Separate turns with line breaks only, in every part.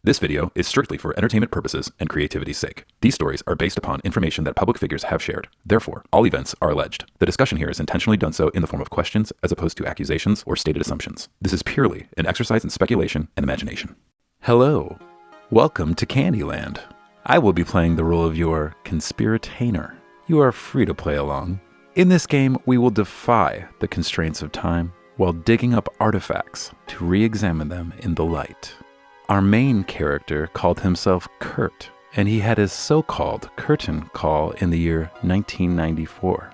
This video is strictly for entertainment purposes and creativity's sake. These stories are based upon information that public figures have shared. Therefore, all events are alleged. The discussion here is intentionally done so in the form of questions as opposed to accusations or stated assumptions. This is purely an exercise in speculation and imagination. Hello. Welcome to KandyLand. I will be playing the role of your Konspiritainer. You are free to play along. In this game, we will defy the constraints of time while digging up artifacts to re-examine them in the light. Our main character called himself Kurt, and he had his so-called curtain call in the year 1994.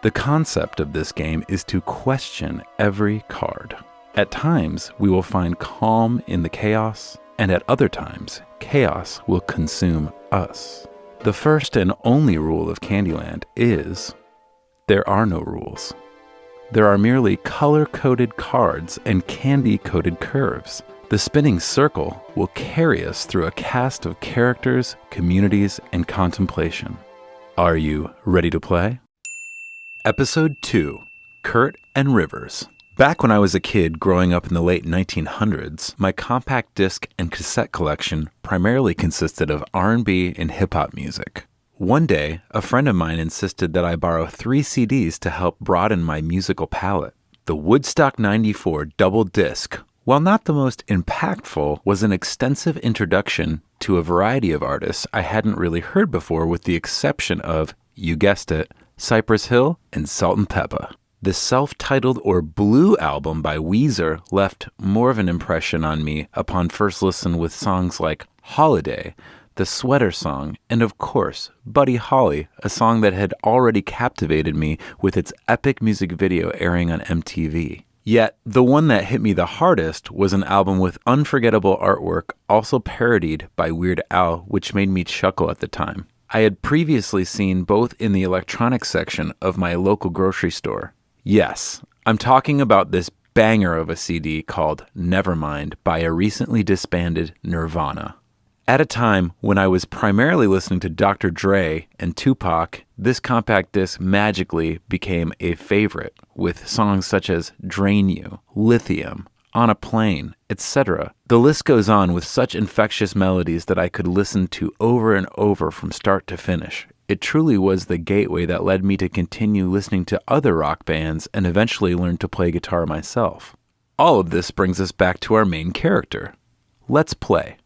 The concept of this game is to question every card. At times, we will find calm in the chaos, and at other times, chaos will consume us. The first and only rule of KandyLand is, there are no rules. There are merely color-coded cards and candy-coded curves. The spinning circle will carry us through a cast of characters, communities, and contemplation. Are you ready to play? Episode 2, Kurt and Rivers. Back when I was a kid growing up in the late 1900s, my compact disc and cassette collection primarily consisted of R&B and hip-hop music. One day, a friend of mine insisted that I borrow 3 CDs to help broaden my musical palette. The Woodstock 94 double disc, while not the most impactful, was an extensive introduction to a variety of artists I hadn't really heard before, with the exception of, you guessed it, Cypress Hill and Salt-N-Pepa. The self-titled or Blue album by Weezer left more of an impression on me upon first listen, with songs like Holiday, the Sweater Song, and of course, Buddy Holly, a song that had already captivated me with its epic music video airing on MTV. Yet, the one that hit me the hardest was an album with unforgettable artwork, also parodied by Weird Al, which made me chuckle at the time. I had previously seen both in the electronics section of my local grocery store. Yes, I'm talking about this banger of a CD called Nevermind by a recently disbanded Nirvana. At a time when I was primarily listening to Dr. Dre and Tupac, this compact disc magically became a favorite, with songs such as Drain You, Lithium, On a Plane, etc. The list goes on, with such infectious melodies that I could listen to over and over from start to finish. It truly was the gateway that led me to continue listening to other rock bands and eventually learn to play guitar myself. All of this brings us back to our main character. Let's play.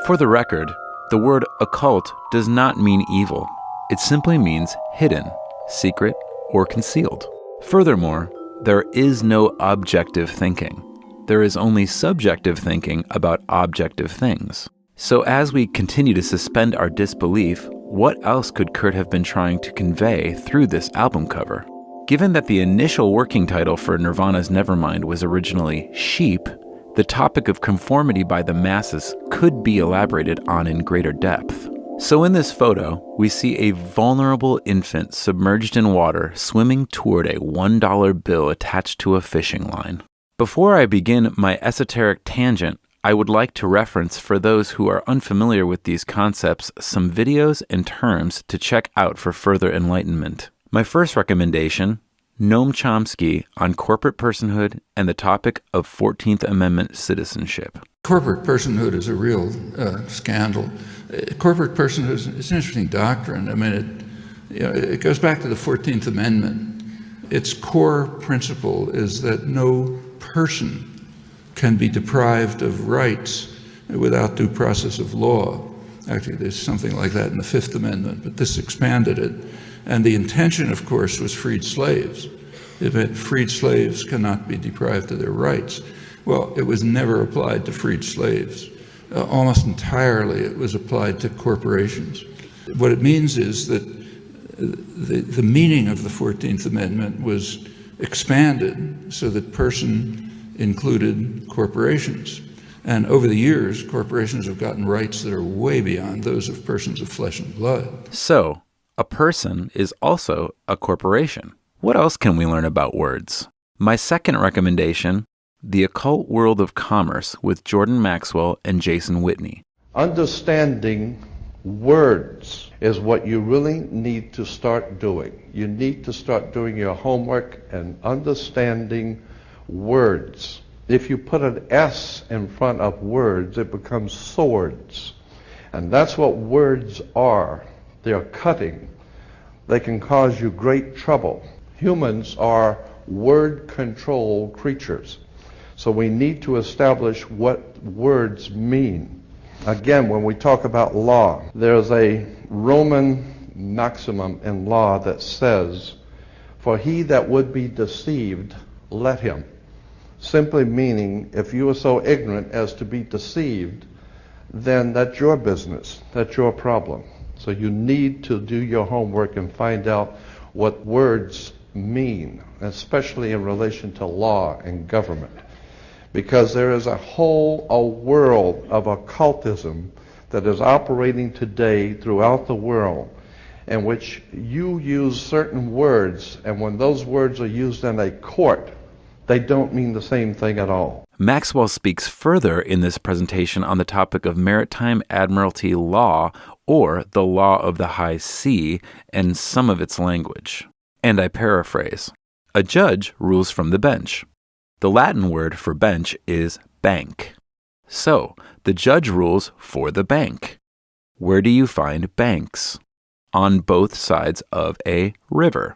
For the record, the word occult does not mean evil. It simply means hidden, secret, or concealed. Furthermore, there is no objective thinking. There is only subjective thinking about objective things. So as we continue to suspend our disbelief, what else could Kurt have been trying to convey through this album cover? Given that the initial working title for Nirvana's Nevermind was originally Sheep, the topic of conformity by the masses could be elaborated on in greater depth. So in this photo, we see a vulnerable infant submerged in water swimming toward a $1 bill attached to a fishing line. Before I begin my esoteric tangent, I would like to reference, for those who are unfamiliar with these concepts, some videos and terms to check out for further enlightenment. My first recommendation, Noam Chomsky on corporate personhood and the topic of 14th Amendment citizenship.
Corporate personhood is a real scandal. Corporate personhood is an interesting doctrine. I mean, it goes back to the 14th Amendment. Its core principle is that no person can be deprived of rights without due process of law. Actually, there's something like that in the Fifth Amendment, but this expanded it. And the intention, of course, was freed slaves. It meant freed slaves cannot be deprived of their rights. Well, it was never applied to freed slaves. Almost entirely, it was applied to corporations. What it means is that the meaning of the 14th Amendment was expanded so that person included corporations. And over the years, corporations have gotten rights that are way beyond those of persons of flesh and blood.
So, a person is also a corporation. What else can we learn about words? My second recommendation, The Occult World of Commerce with Jordan Maxwell and Jason Whitney.
Understanding words is what you really need to start doing. You need to start doing your homework and understanding words. If you put an S in front of words, it becomes swords. And that's what words are. They're cutting. They can cause you great trouble. Humans are word-controlled creatures. So we need to establish what words mean. Again, when we talk about law, there's a Roman maximum in law that says, "For he that would be deceived, let him." Simply meaning, if you are so ignorant as to be deceived, then that's your business. That's your problem. So you need to do your homework and find out what words mean, especially in relation to law and government. Because there is a world of occultism that is operating today throughout the world, in which you use certain words, and when those words are used in a court, they don't mean the same thing at all.
Maxwell speaks further in this presentation on the topic of maritime admiralty law, or the law of the high sea, and some of its language. And I paraphrase, "A judge rules from the bench." The Latin word for bench is bank. So, the judge rules for the bank. Where do you find banks? On both sides of a river.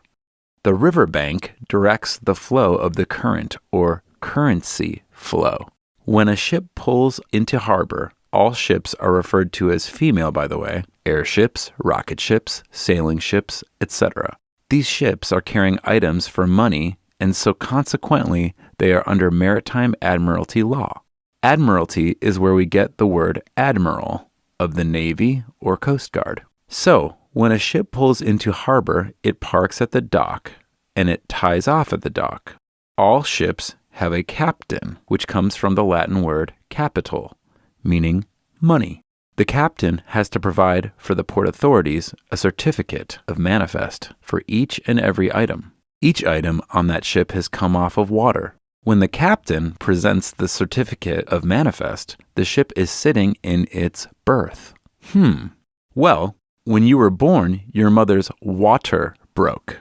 The river bank directs the flow of the current, or currency flow. When a ship pulls into harbor, all ships are referred to as female, by the way, airships, rocket ships, sailing ships, etc. These ships are carrying items for money, and so consequently, they are under maritime admiralty law. Admiralty is where we get the word admiral of the Navy or Coast Guard. So, when a ship pulls into harbor, it parks at the dock, and it ties off at the dock. All ships have a captain, which comes from the Latin word capital, meaning money. The captain has to provide for the port authorities a certificate of manifest for each and every item. Each item on that ship has come off of water. When the captain presents the certificate of manifest, the ship is sitting in its berth. Well, when you were born, your mother's water broke.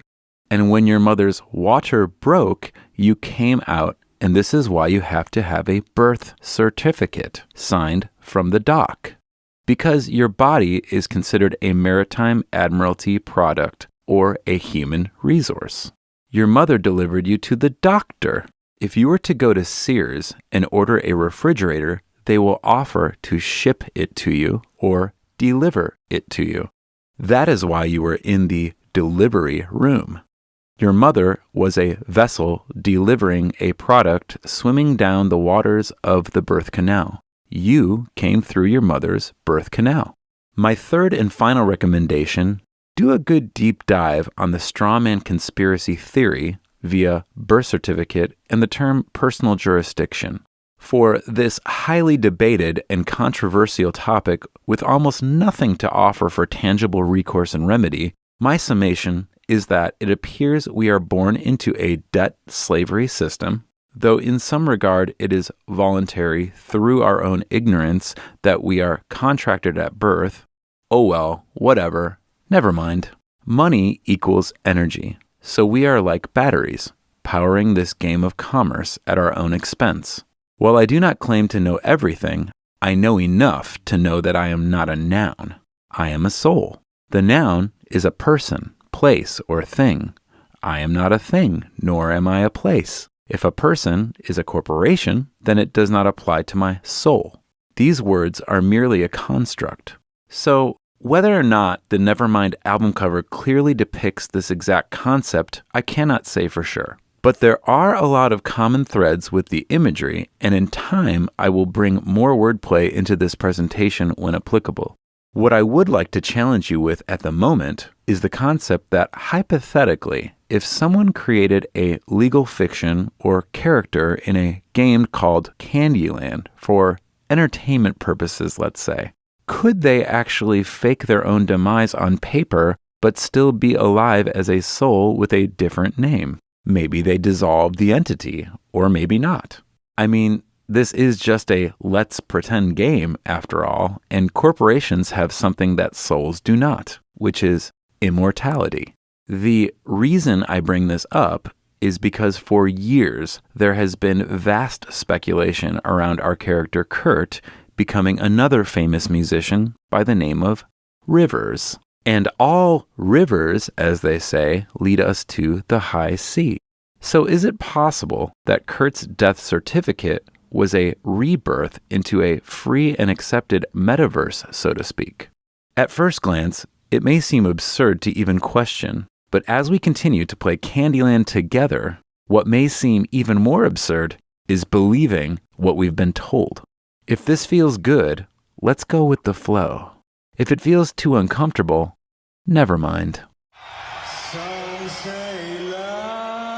And when your mother's water broke, you came out, and this is why you have to have a birth certificate signed from the dock. Because your body is considered a maritime admiralty product or a human resource. Your mother delivered you to the doctor. If you were to go to Sears and order a refrigerator, they will offer to ship it to you or deliver it to you. That is why you were in the delivery room. Your mother was a vessel delivering a product swimming down the waters of the birth canal. You came through your mother's birth canal. My third and final recommendation, do a good deep dive on the strawman conspiracy theory via birth certificate and the term personal jurisdiction. For this highly debated and controversial topic with almost nothing to offer for tangible recourse and remedy, my summation is that it appears we are born into a debt slavery system, though in some regard it is voluntary through our own ignorance that we are contracted at birth. Oh well, whatever, never mind. Money equals energy, so we are like batteries, powering this game of commerce at our own expense. While I do not claim to know everything, I know enough to know that I am not a noun. I am a soul. The noun is a person, place, or thing. I am not a thing, nor am I a place. If a person is a corporation, then it does not apply to my soul. These words are merely a construct. So, whether or not the Nevermind album cover clearly depicts this exact concept, I cannot say for sure. But there are a lot of common threads with the imagery, and in time I will bring more wordplay into this presentation when applicable. What I would like to challenge you with at the moment is the concept that hypothetically, if someone created a legal fiction or character in a game called KandyLand for entertainment purposes, let's say, could they actually fake their own demise on paper but still be alive as a soul with a different name? Maybe they dissolved the entity, or maybe not. I mean, This is just a let's pretend game, after all, and corporations have something that souls do not, which is immortality. The reason I bring this up is because for years there has been vast speculation around our character Kurt becoming another famous musician by the name of Rivers. And all rivers, as they say, lead us to the high C. So is it possible that Kurt's death certificate was a rebirth into a free and accepted metaverse, so to speak? At first glance, it may seem absurd to even question, but as we continue to play KandyLand together, what may seem even more absurd is believing what we've been told. If this feels good, let's go with the flow. If it feels too uncomfortable, never mind.
Some say love